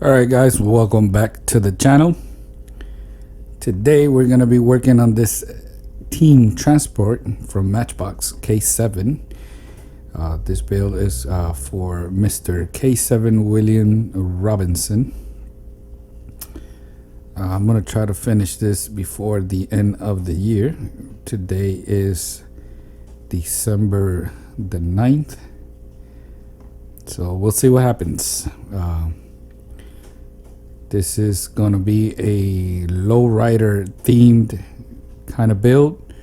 Alright guys, welcome back to the channel. Today we're going to be working on this team transport from Matchbox K7. This build is for Mr. K7 William Robinson. I'm going to try to finish this before the end of the year. Today is December the 9th. So we'll see what happens. This is going to be a lowrider themed kind of build.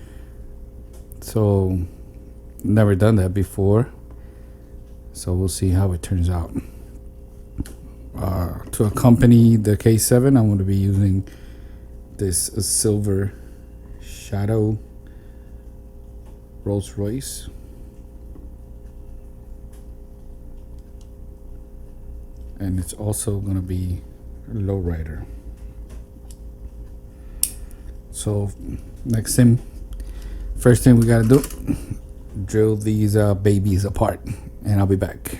So never done that before. So we'll see how it turns out. To accompany the K7, I'm going to be using this silver Shadow Rolls Royce. And it's also going to be lowrider. So first thing we gotta do, drill these babies apart, and I'll be back.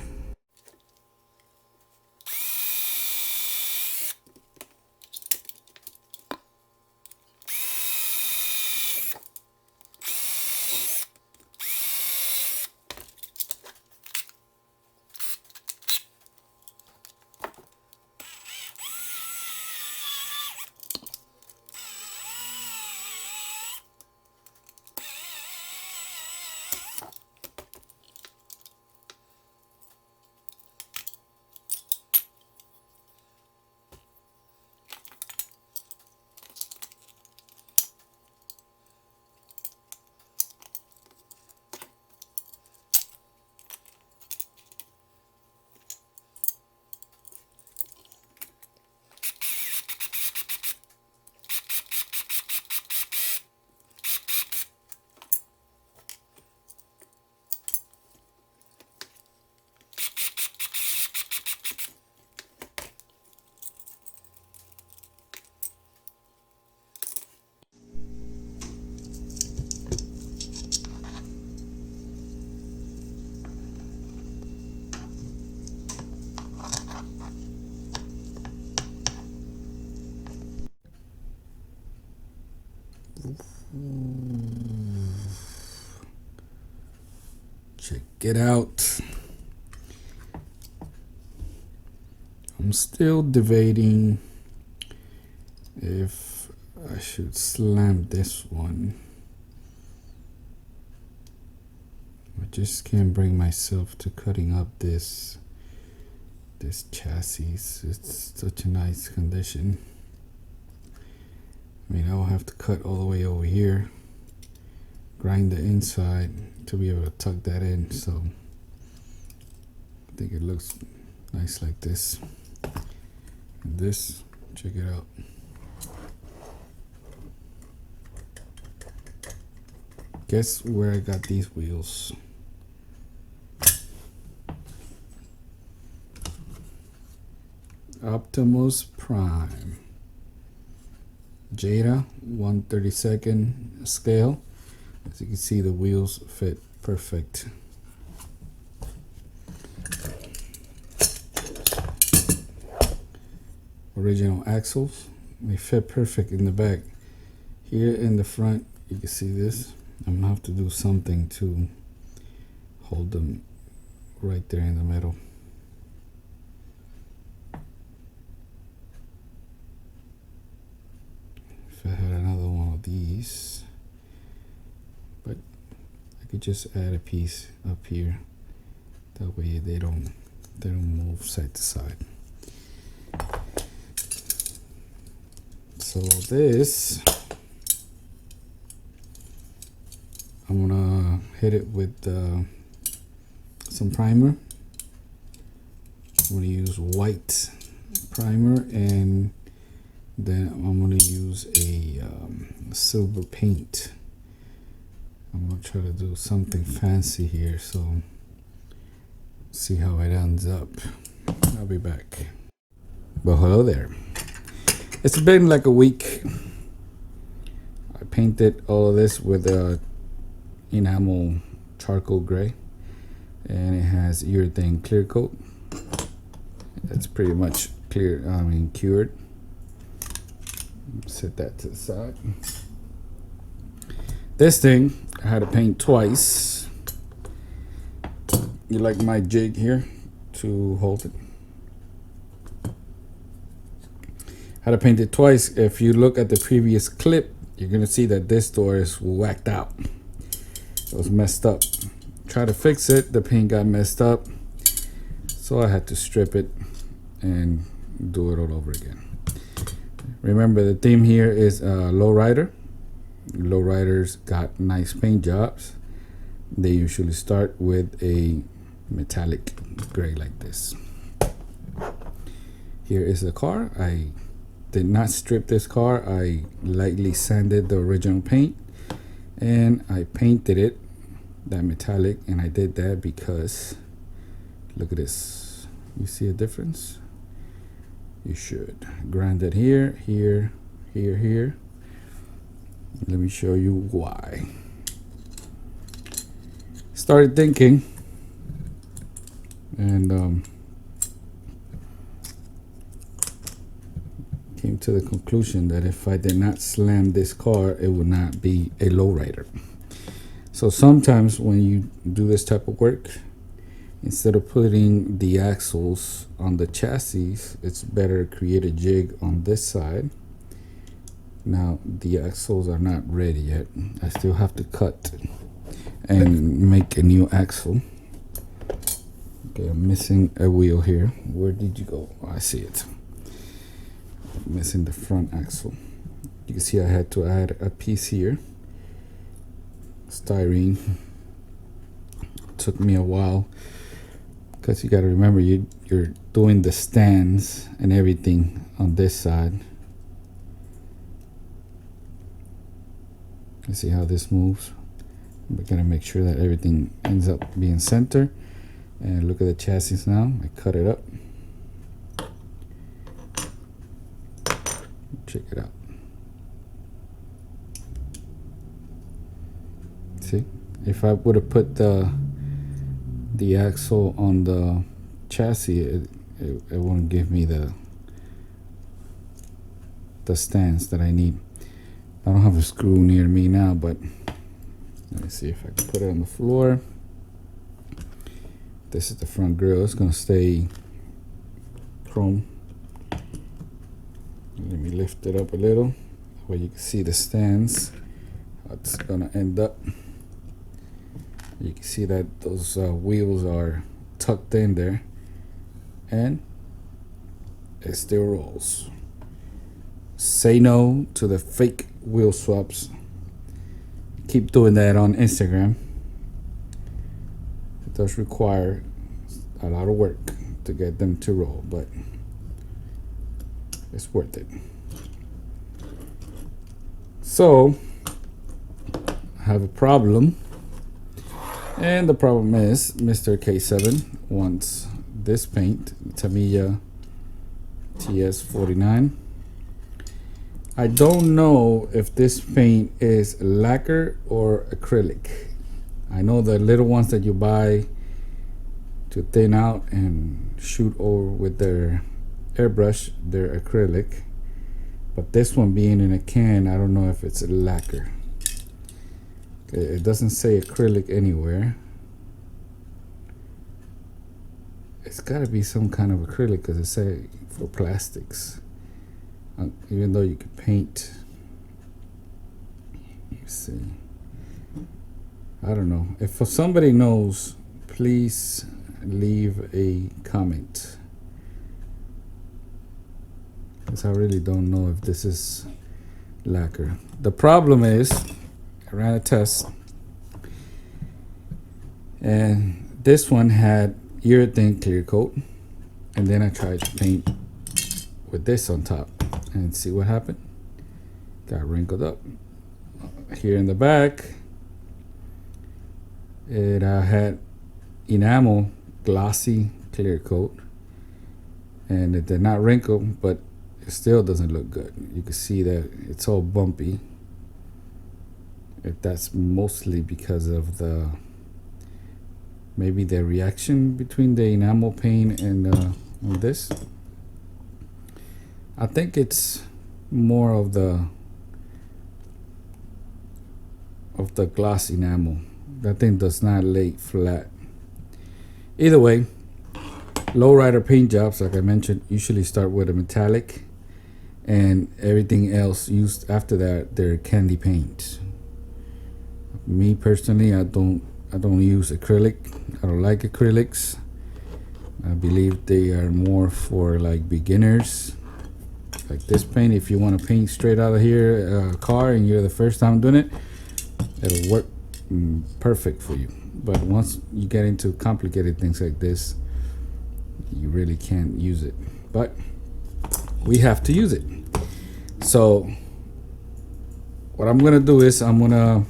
Check it out. I'm still debating if I should slam this one. I just can't bring myself to cutting up this chassis. It's such a nice condition. I mean, I'll have to cut all the way over here, grind the inside to be able to tuck that in. So I think it looks nice like this. And this, check it out. Guess where I got these wheels? Optimus Prime. Jada 1/32 scale. As you can see, the wheels fit perfect. Original axles, they fit perfect in the back. Here in the front, you can see this. I'm gonna have to do something to hold them right there in the middle. If I had another one of these, but I could just add a piece up here. That way they don't move side to side. So this, I'm gonna hit it with some primer. I'm gonna use white primer, and then I'm going to use a silver paint. I'm going to try to do something fancy here, so see how it ends up. I'll be back. Well, hello there. It's been like a week. I painted all of this with a enamel charcoal gray, and it has urethane clear coat. That's pretty much cured. Set that to the side. This thing I had to paint twice. You like my jig here to hold it. Had to paint it twice. If you look at the previous clip, you're gonna see that this door is whacked out. It was messed up. Try to fix it, the paint got messed up, so I had to strip it and do it all over again. Remember, the theme here is lowrider. Lowriders got nice paint jobs. They usually start with a metallic gray like this. Here is the car. I did not strip this car. I lightly sanded the original paint and I painted it that metallic, and I did that because look at this. You see a difference? You should. Grounded here, here, here, here. Let me show you why. Started thinking, and came to the conclusion that if I did not slam this car, it would not be a lowrider. So sometimes when you do this type of work, instead of putting the axles on the chassis, it's better to create a jig on this side. Now the axles are not ready yet. I still have to cut and make a new axle. Okay, I'm missing a wheel here. Where did you go? Oh, I see it. I'm missing the front axle. You can see I had to add a piece here. Styrene. Took me a while because you got to remember you're doing the stands and everything on this side. You see how this moves? We're gonna make sure that everything ends up being center. And look at the chassis now. I cut it up. Check it out. See, if I would have put the axle on the chassis, it won't give me the stance that I need. I don't have a screw near me now, but let me see if I can put it on the floor. This is the front grille. It's gonna stay chrome. Let me lift it up a little where you can see the stands. How it's gonna end up. You can see that those wheels are tucked in there, and it still rolls. Say no to the fake wheel swaps. Keep doing that on Instagram. It does require a lot of work to get them to roll, but it's worth it. So I have a problem, and the problem is Mr. K7 wants this paint, Tamiya TS49. I don't know if this paint is lacquer or acrylic. I know the little ones that you buy to thin out and shoot over with their airbrush, they're acrylic. But this one being in a can, I don't know if it's lacquer. It doesn't say acrylic anywhere. It's gotta be some kind of acrylic because it says for plastics. Even though you could paint, you see. I don't know. If somebody knows, please leave a comment, because I really don't know if this is lacquer. The problem is I ran a test, and this one had urethane clear coat, and then I tried to paint with this on top, and see what happened. Got wrinkled up. Here in the back, it had enamel glossy clear coat, and it did not wrinkle, but it still doesn't look good. You can see that it's all bumpy. If that's mostly because of maybe the reaction between the enamel paint and this. I think it's more of the gloss enamel. That thing does not lay flat. Either way, lowrider paint jobs, like I mentioned, usually start with a metallic, and everything else used after that, they're candy paints. Me personally, I don't use acrylic. I don't like acrylics. I believe they are more for like beginners. Like this paint, if you want to paint straight out of here a car and you're the first time doing it, it'll work perfect for you. But once you get into complicated things like this, you really can't use it. But we have to use it. So what I'm gonna do is I'm gonna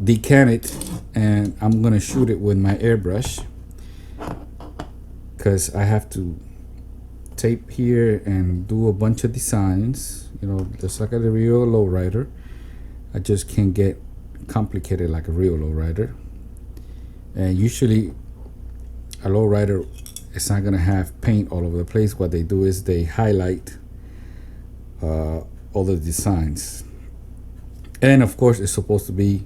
decant it, and I'm gonna shoot it with my airbrush, because I have to tape here and do a bunch of designs, you know, just like a real lowrider. I just can't get complicated like a real lowrider. And usually a lowrider is not gonna have paint all over the place. What they do is they highlight all the designs, and of course it's supposed to be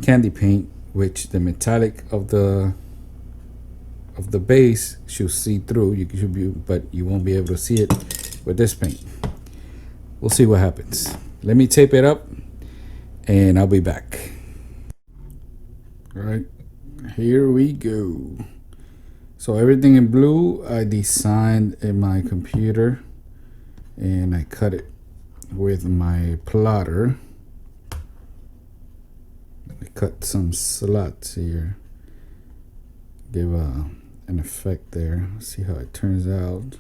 candy paint, which the metallic of the base should see through. You should be, but you won't be able to see it with this paint. We'll see what happens. Let me tape it up and I'll be back. All right, here we go. So everything in blue I designed in my computer, and I cut it with my plotter. I cut some slots here, give an effect there. See how it turns out.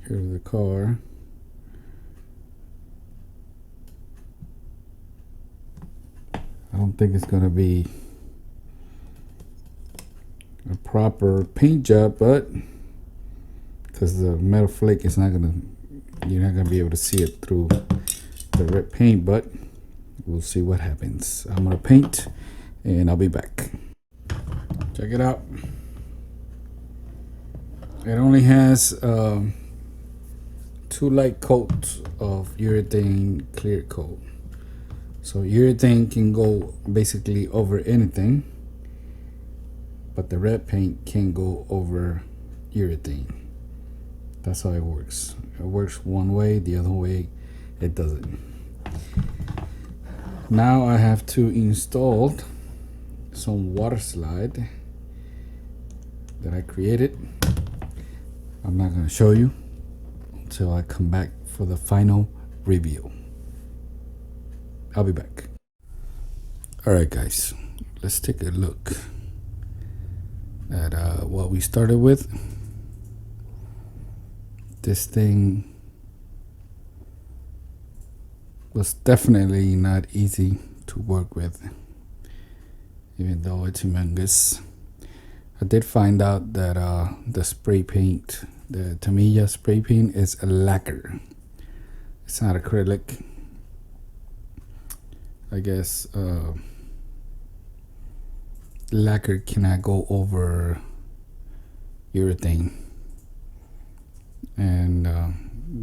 Here's the car. I don't think it's gonna be a proper paint job, but because the metal flake is not gonna, you're not gonna be able to see it through the red paint, but we'll see what happens. I'm gonna paint and I'll be back. Check it out. It only has 2 light coats of urethane clear coat. So urethane can go basically over anything, but the red paint can't go over urethane. That's how it works. It works one way, the other way it doesn't. Now I have to install some water slide that I created. I'm not going to show you until I come back for the final review. I'll be back. All right, guys, let's take a look at what we started with. This thing was definitely not easy to work with, even though it's humongous. I did find out that the spray paint, the Tamiya spray paint, is a lacquer. It's not acrylic. I guess lacquer cannot go over urethane, and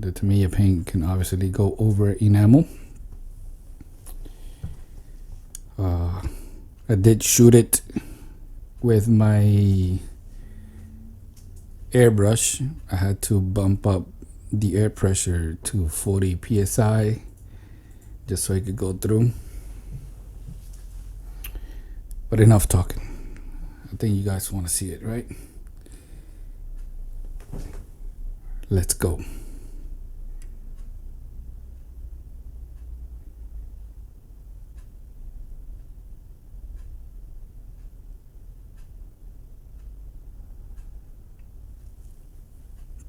the Tamiya paint can obviously go over enamel. I did shoot it with my airbrush. I had to bump up the air pressure to 40 psi just so it could go through. But enough talking. I think you guys want to see it, right? Let's go.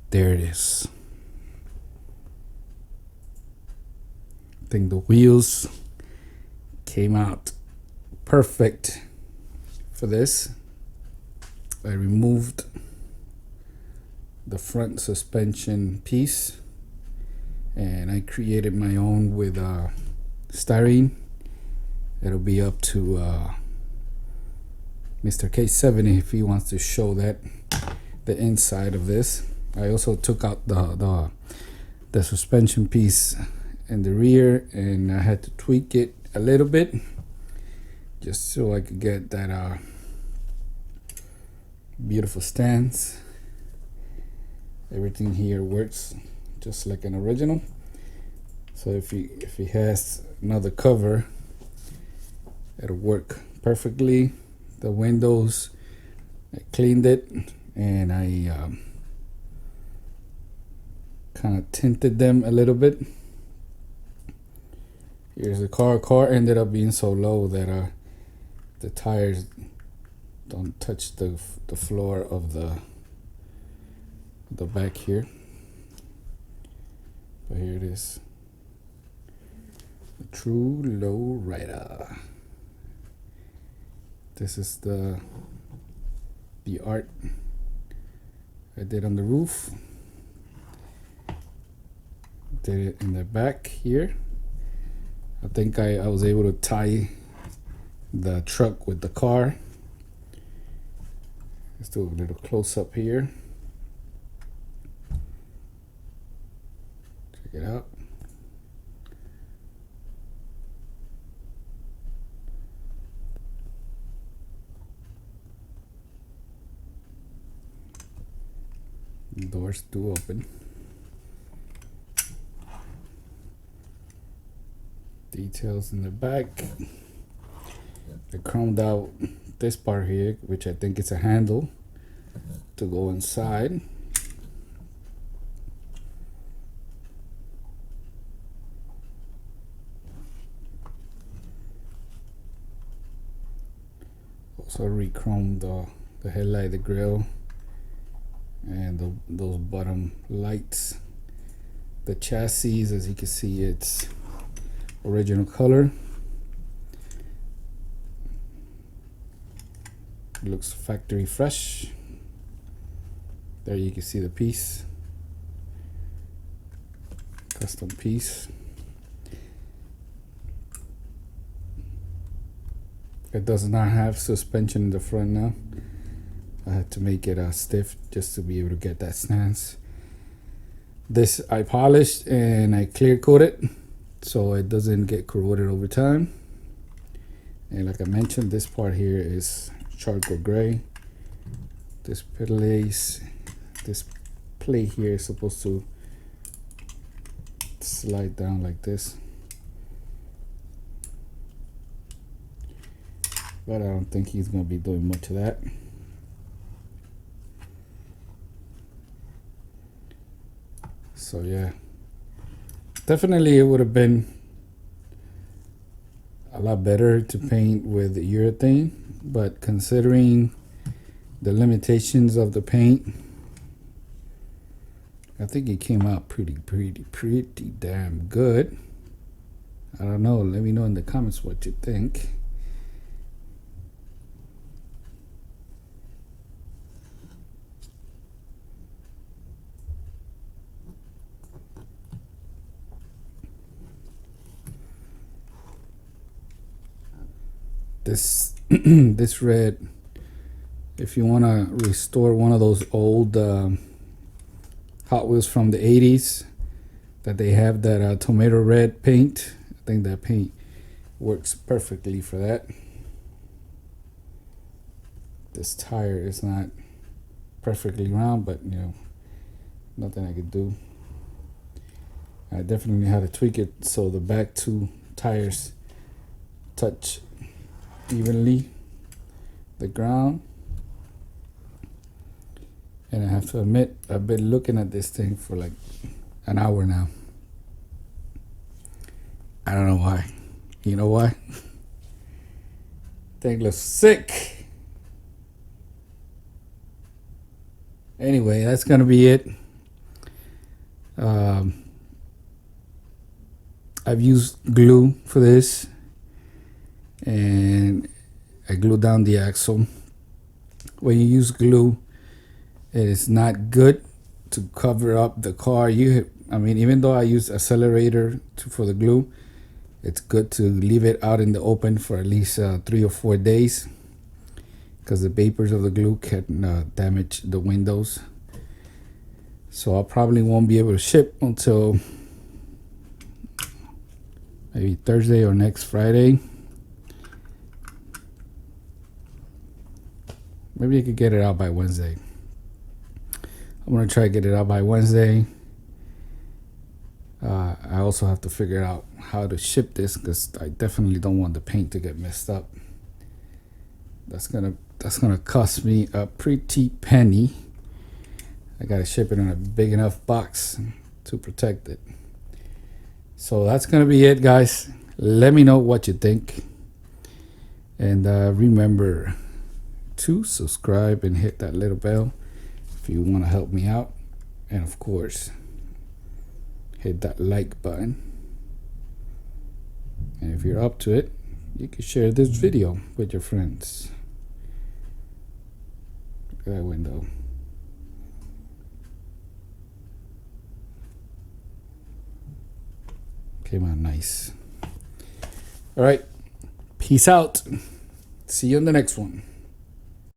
There it is. I think the wheels came out perfect for this. I removed the front suspension piece and I created my own with styrene. It'll be up to Mr. K70 if he wants to show that the inside of this. I also took out the suspension piece in the rear, and I had to tweak it a little bit just so I could get that beautiful stance. Everything here works just like an original. So if he has another cover, it'll work perfectly. The windows, I cleaned it, and I kind of tinted them a little bit. Here's the car. Car ended up being so low that the tires don't touch the floor of the back here. But here it is. A true low rider. This is the art I did on the roof. Did it in the back here. I think I was able to tie the truck with the car. Let's do a little close up here. Check it out. Doors do open. Details in the back. I chromed out this part here, which I think is a handle to go inside. Also re-chromed the headlight, the grill, and those bottom lights. The chassis, as you can see, it's original color. It looks factory fresh. There you can see the piece, custom piece. It does not have suspension in the front now. I had to make it stiff just to be able to get that stance. This I polished and I clear coated so it doesn't get corroded over time. And like I mentioned, this part here is charcoal gray. This this plate here is supposed to slide down like this, but I don't think he's gonna be doing much of that. So yeah, definitely it would have been a lot better to paint with urethane, but considering the limitations of the paint, I think it came out pretty damn good. I don't know, let me know in the comments what you think. This this red, if you want to restore one of those old Hot Wheels from the 80s that they have that tomato red paint, I think that paint works perfectly for that. This tire is not perfectly round, but you know, nothing I could do. I definitely had to tweak it so the back two tires touch evenly the ground. And I have to admit, I've been looking at this thing for like an hour now. I don't know why. You know why? Thing looks sick. Anyway, that's gonna be it. I've used glue for this, and I glued down the axle. When you use glue, it is not good to cover up the car. I mean, even though I use accelerator for the glue, it's good to leave it out in the open for at least 3 or 4 days, because the vapors of the glue can damage the windows. So I probably won't be able to ship until maybe Thursday or next Friday. Maybe I could get it out by Wednesday. I'm gonna try to get it out by Wednesday. I also have to figure out how to ship this because I definitely don't want the paint to get messed up. That's gonna cost me a pretty penny. I gotta ship it in a big enough box to protect it. So that's gonna be it, guys. Let me know what you think, and remember to subscribe and hit that little bell if you want to help me out, and of course hit that like button, and if you're up to it, you can share this video with your friends. Look at that window. Came out nice. All right, peace out. See you in the next one.